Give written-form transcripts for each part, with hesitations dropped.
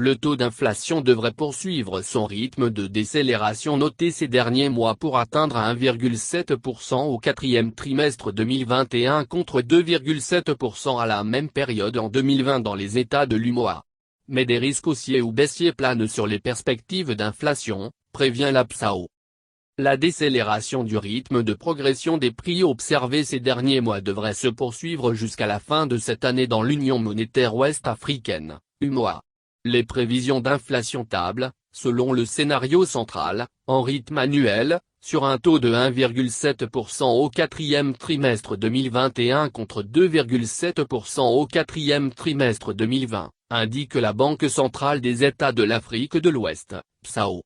Le taux d'inflation devrait poursuivre son rythme de décélération noté ces derniers mois pour atteindre 1,7% au quatrième trimestre 2021 contre 2,7% à la même période en 2020 dans les États de l'UEMOA. Mais des risques haussiers ou baissiers planent sur les perspectives d'inflation, prévient la PSAO. La décélération du rythme de progression des prix observé ces derniers mois devrait se poursuivre jusqu'à la fin de cette année dans l'Union monétaire ouest-africaine, UEMOA. Les prévisions d'inflation tablent, selon le scénario central, en rythme annuel, sur un taux de 1,7% au quatrième trimestre 2021 contre 2,7% au quatrième trimestre 2020, indique la Banque centrale des États de l'Afrique de l'Ouest, PSAO.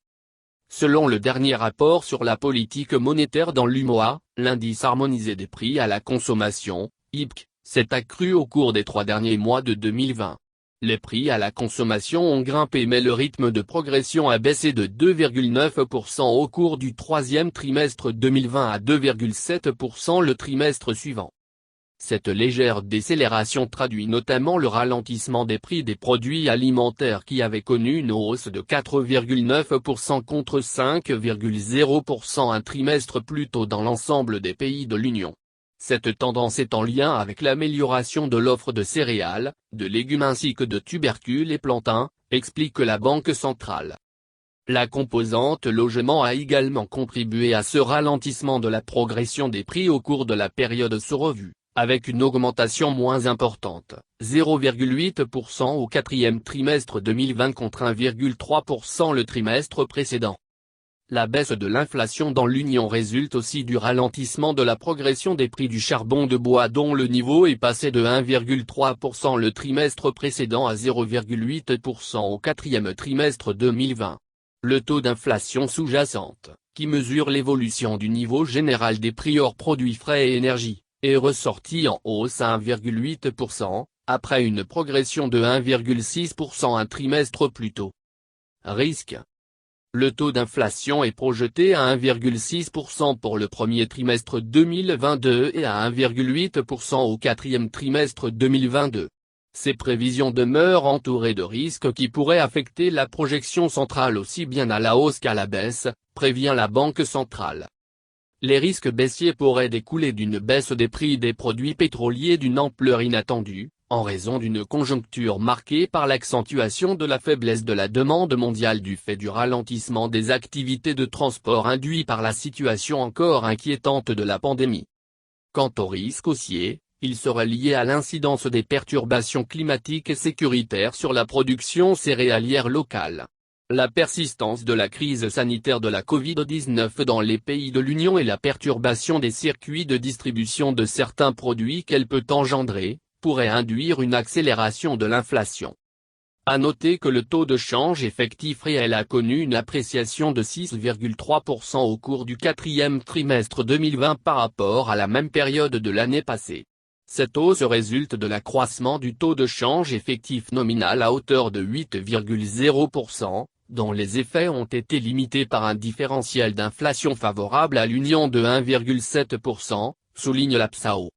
Selon le dernier rapport sur la politique monétaire dans l'UEMOA, l'indice harmonisé des prix à la consommation, IPC, s'est accru au cours des 3 derniers mois de 2020. Les prix à la consommation ont grimpé mais le rythme de progression a baissé de 2,9% au cours du troisième trimestre 2020 à 2,7% le trimestre suivant. Cette légère décélération traduit notamment le ralentissement des prix des produits alimentaires qui avaient connu une hausse de 4,9% contre 5,0% un trimestre plus tôt dans l'ensemble des pays de l'Union. Cette tendance est en lien avec l'amélioration de l'offre de céréales, de légumes ainsi que de tubercules et plantains, explique la Banque centrale. La composante logement a également contribué à ce ralentissement de la progression des prix au cours de la période sous revue, avec une augmentation moins importante, 0,8% au quatrième trimestre 2020 contre 1,3% le trimestre précédent. La baisse de l'inflation dans l'Union résulte aussi du ralentissement de la progression des prix du charbon de bois dont le niveau est passé de 1,3% le trimestre précédent à 0,8% au quatrième trimestre 2020. Le taux d'inflation sous-jacente, qui mesure l'évolution du niveau général des prix hors produits frais et énergie, est ressorti en hausse à 1,8%, après une progression de 1,6% un trimestre plus tôt. Risque. Le taux d'inflation est projeté à 1,6% pour le premier trimestre 2022 et à 1,8% au quatrième trimestre 2022. Ces prévisions demeurent entourées de risques qui pourraient affecter la projection centrale aussi bien à la hausse qu'à la baisse, prévient la Banque centrale. Les risques baissiers pourraient découler d'une baisse des prix des produits pétroliers d'une ampleur inattendue, en raison d'une conjoncture marquée par l'accentuation de la faiblesse de la demande mondiale du fait du ralentissement des activités de transport induit par la situation encore inquiétante de la pandémie. Quant aux risques haussiers, ils seraient liés à l'incidence des perturbations climatiques et sécuritaires sur la production céréalière locale. La persistance de la crise sanitaire de la Covid-19 dans les pays de l'Union et la perturbation des circuits de distribution de certains produits qu'elle peut engendrer, pourrait induire une accélération de l'inflation. À noter que le taux de change effectif réel a connu une appréciation de 6,3% au cours du quatrième trimestre 2020 par rapport à la même période de l'année passée. Cette hausse résulte de l'accroissement du taux de change effectif nominal à hauteur de 8,0%, dont les effets ont été limités par un différentiel d'inflation favorable à l'Union de 1,7%, souligne la PSAO.